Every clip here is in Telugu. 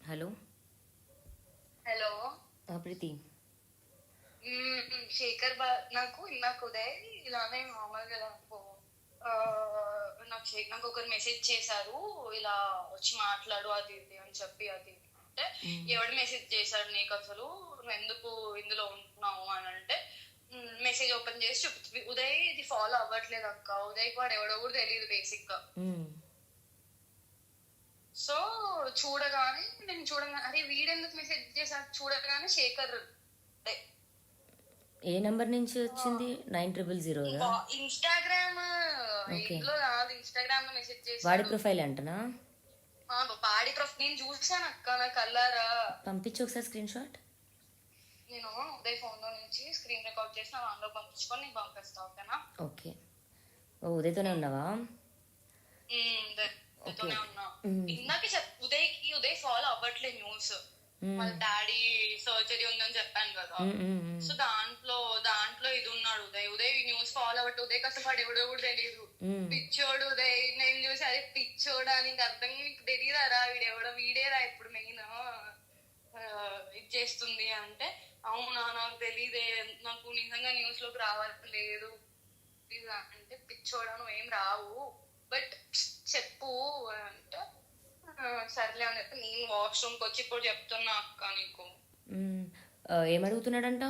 హలో. హలో ప్రీతి. శేఖర్ నాకు ఇందాక ఉదయ్ ఇలానే మామూలుగా నాకు ఒకరు మెసేజ్ చేశారు, ఇలా వచ్చి మాట్లాడు అది ఇది అని చెప్పి, అది అంటే ఎవడు మెసేజ్ చేశాడు నీకు, అసలు నువ్వు ఎందుకు ఇందులో ఉంటున్నావు అని అంటే మెసేజ్ ఓపెన్ చేసి చూపి, ఉదయ్ ఇది ఫాలో అవ్వట్లేదు అక్క, ఉదయ్ వాడు ఎవడో కూడా తెలియదు బేసిక్ గా. సో నేను చూడగానే అరే వీడెందుకు మెసేజ్ చేశాడు చూడగానే శేఖర్. ఏ నంబర్ నుంచి వచ్చింది? 9000. ఇన్స్టాగ్రామ్ ఇంట్లో కాదు, ఇన్స్టాగ్రామ్ లో మెసేజ్ చేసి వాడి ప్రొఫైల్ అంటనా? వాడి ప్రొఫైల్ నేను చూసాను అక్క, నాకు కల్లారా. పంపించు ఒకసారి స్క్రీన్ షాట్. నేను ఉదయ్ ఫోన్ లో నుంచి స్క్రీన్ రికార్డ్ చేసి నా దాంట్లో పంపించుకొని నీకు పంపిస్తా, ఓకేనా? ఓకే. ఓ ఉదయ్తోనే ఉన్నావా? ఉదయ్తోనే ఉన్నా. ఇందాక ఉదయ్ ఫాలో అవ్వట్లేదు న్యూస్, వాళ్ళ డాడీ సర్జరీ ఉందని చెప్పాను కదా. సో దాంట్లో ఇది ఉన్నాడు ఉదయ్ న్యూస్ ఫాలో అవ్వట్టు. ఉదయ్ కష్టపడి ఎవడో కూడా తెలియదు, పిచ్చోడు ఉదయ్. నేను చూసి అదే పిచ్చోడా, నీకు అర్థం నీకు తెలియదారా వీడేరా ఇప్పుడు మెయిన్ ఇది చేస్తుంది అంటే, అవునా నాకు తెలీదే, నాకు నిజంగా న్యూస్ లోకి రావట్లేదు అంటే, పిచ్చోడా నువ్వేం రావు బట్ చెప్పు అంటే సర్లే అని చెప్పి నేను వాష్రూమ్ కి వచ్చి ఇప్పుడు చెప్తున్నా అక్క నీకు. ఏమడుగుతున్నాడంట?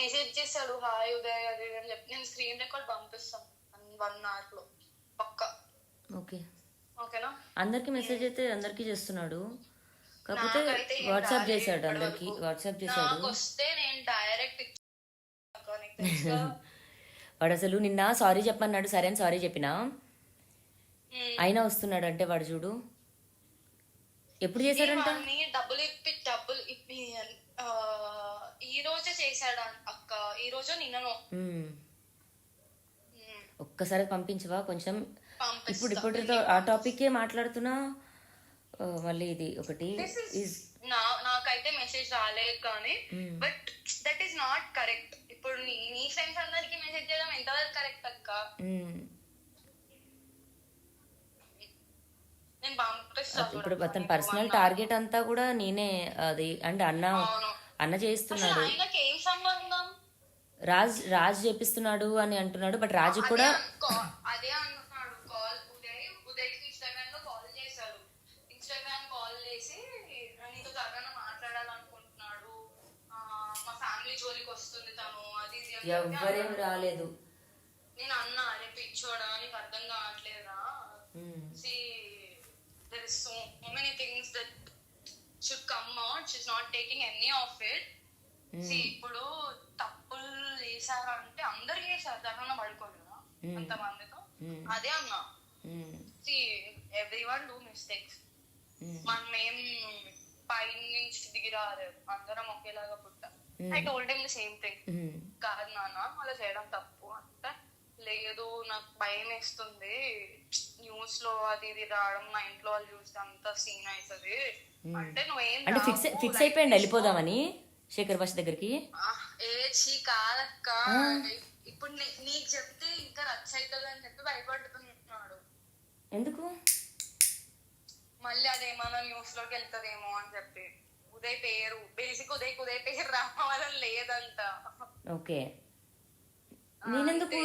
మెసేజ్ చేశాడు, హాయ్ ఉదయ్ అది అని చెప్పి. నేను స్క్రీన్ రికార్డ్ పంపిస్తాను 1 hour లో పక్కా. ఓకే ఓకేనా? అందరికి మెసేజ్ అయితే అందరికి చేస్తున్నాడు, కాకపోతే వాట్సాప్ చేశాడు అందరికి. వాట్సాప్ చేశాడు వస్తే నేను డైరెక్ట్ వాడు అసలు నిన్న సారీ చెప్పన్నాడు, సరే అని సారీ చెప్పినా అయినా వస్తున్నాడు అంటే వాడు చూడు. ఎప్పుడు చేశాడంట? డబ్బులు ఇప్పి ఈ రోజే చేశాడు అక్క, ఈ రోజు నిన్నను. ఒక్కసారి పంపించవా కొంచెం? ఇప్పుడు ఆ టాపిక్ మాట్లాడుతున్నా, మళ్ళీ ఇది ఒకటి. నాకైతే మెసేజ్ రాలేదు కానీ, but that is not correct. ఇప్పుడు నీ ఫ్రెండ్స్ అందరికి మెసేజ్ చేయడం ఎంతవరకు కరెక్ట్ అక్క? ఇప్పుడు అతని పర్సనల్ టార్గెట్ అంతా కూడా నేనే, అది అంటే అన్న చేస్తున్నాడు. రాజ్ చేపిస్తున్నాడు అని అంటున్నాడు, బట్ రాజు కూడా అదే అంటున్నాడు. ఉదయ్కి ఇన్స్టాగ్రామ్ లో కాల్ చేశాడు, ఇన్స్టాగ్రామ్ కాల్ చేసి నీతో త్వరగా మాట్లాడాలనుకుంటున్నాడు, మా ఫ్యామిలీ జోలికి వస్తుంది తను, అది ఎవ్వరేం రాలేదు. నేను అన్నా, అరే పిచ్చోడా నీకు అర్థం కావట్లేదా, there is so many things that should come out, she's not taking any of it. See ఇప్పుడు తప్పులు చేశారంటే అందరు చేశారు, దాంట్లో పడుకోరు కదా అంతమందితో. అదే అన్నా, see everyone do mistakes. మనం ఏం పై నుంచి దిగి రాలేదు, అందరం ఒకేలాగా పుట్టా. I told him the same thing. కాదు నాన్న అలా చేయడం తప్పు అంటే, లేదు నాకు భయం వేస్తుంది న్యూస్ లో అది ఇది రావడం, మా ఇంట్లో వాళ్ళు చూస్తే అంత సీన్ అవుతుంది అంటే, నువ్వేం ఫిక్స్ అయిపోయింది వెళ్ళిపోదామని శేఖర్ భాష దగ్గరికి. కాదక్క, ఇప్పుడు నీకు చెప్తే ఇంకా రచ్చ అవుతుంది అని చెప్పి భయపడుతున్నాడు. ఎందుకు? మళ్ళీ అదేమన్నా న్యూస్ లోకి వెళ్తదేమో అని చెప్పి. ఉదయ్ పేరు బేసిక్ ఉదయ్ పేరు రావాలని లేదంట. ఓకే, నేనెందుకు?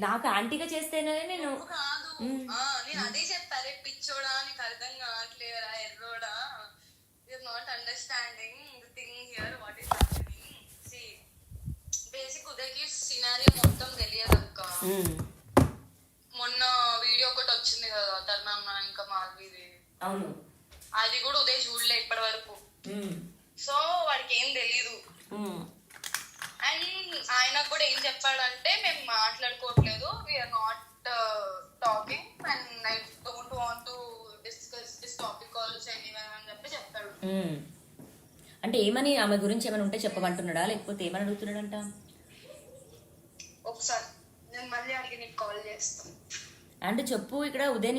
నాకు ఆంటీగా చేస్తేనే నేను కాదు, నేను అదే చెప్పారే పిచ్చోడా నీకు అర్థం కావట్లేదా, ఎర్రోడా, you are not understanding the thing here, what is happening. See basic ఉదయ్కి సినారియో మొత్తం తెలియదు అక్క. మొన్న వీడియో ఒకటి వచ్చింది కదా తర్నన్న ఇంకా మాధవిది, అవును, అది కూడా ఉదయ్ చూడలే ఇప్పటి వరకు. సో వాడికి ఏం తెలీదు. అండ్ ఆయన కూడా ఏం చెప్పాడంటే, మేము మాట్లాడుకోవట్లేదు, we are not talking and I don't want to discuss this topic also anywhere అని చెప్పి చెప్పాడు. అంటే ఏమని, ఆమె గురించి ఏమైనా ఉంటే చెప్పమంటున్నాడా లేకపోతే ఏమని అడుగుతున్నాడంట? ఒకసారి నేను మళ్ళీ అడిగి నీకు కాల్ చేస్తాను అంటే చెప్పు. ఇక్కడ ఉదయ్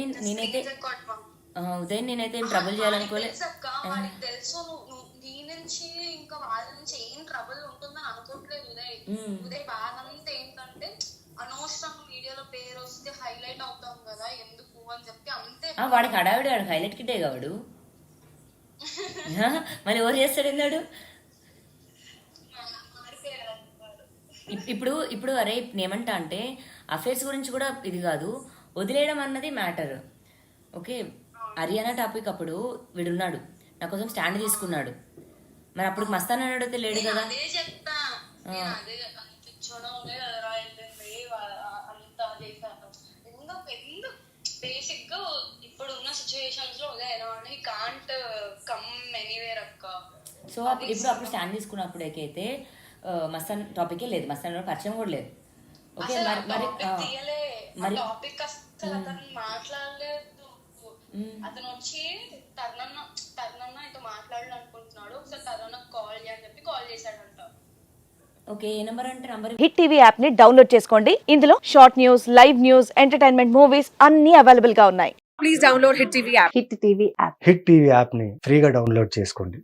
నేనైతే ఏం ట్రబుల్ చేయాలనుకోలేదు. తెలుసు నీ నుంచి ఇంకా వాళ్ళ నుంచి ఏం ట్రబుల్ ఉంటుందని అనుకోవట్లేదు ఉదయ్. ఉదయ్ బాధ అంతా ఏంటంటే, అనవసరం వీడియోలో పేరు వస్తే హైలైట్ అవుతాం కదా ఎందుకు అని చెప్పి అంతే. వాడికి హడావిడి, వాడికి హైలైట్ కిట్టే కావాడు. మళ్ళీ ఎవరు చేస్తాడు అన్నాడు. మారిపోయారు అందరూ. ఇప్పుడు ఇప్పుడు అరే నేమంటా అంటే అఫేర్స్ గురించి కూడా ఇది కాదు, వదిలేయడం అన్నది మ్యాటర్. ఓకే, హర్యానా టాపిక్ అప్పుడు వీడున్నాడు, నా కోసం స్టాండ్ తీసుకున్నాడు. మరి అప్పుడు మస్తాన్ అన్నాడు లేడు నేను కదా. అదే చెప్తా, నేను అదే తెచ్చడం కదరా వెళ్ళింది అంతా చేశాను. ఎందుకు బేసిక్ గా ఇప్పుడున్న సిచ్యువేషన్స్ లో ఉదయ్ ఎలా అంటే కాంట్ కమ్ ఎనీవేర్ అక్క. సో అప్పుడు స్టాండ్ తీసుకున్నప్పుడు అయితే మస్తాన్ టాపికే లేదు, మస్తాన్ పరిచయం కూడా లేదు. ఓకే అసలు మరి మరి టాపిక్ తీయలే, మరి టాపిక్ అసలు అతను మాట్లాడలేదు. అతను వచ్చి తరుణన్న ఇటు మాట్లాడాలనుకుంటున్నాడు, ఒకసారి తరుణ కాల్ చేయని చెప్పి కాల్ చేశాడంట. ఓకే, ఏ నెంబర్ అంటే నంబర్. హిట్ టీవీ యాప్ ని డౌన్లోడ్ చేసుకోండి. ఇందులో short news, live news, entertainment movies అన్ని అవైలబుల్ గా ఉన్నాయి. Please download Hit TV app. Hit TV app. Hit TV యాప్ని ఫ్రీగా డౌన్లోడ్ చేసుకోండి.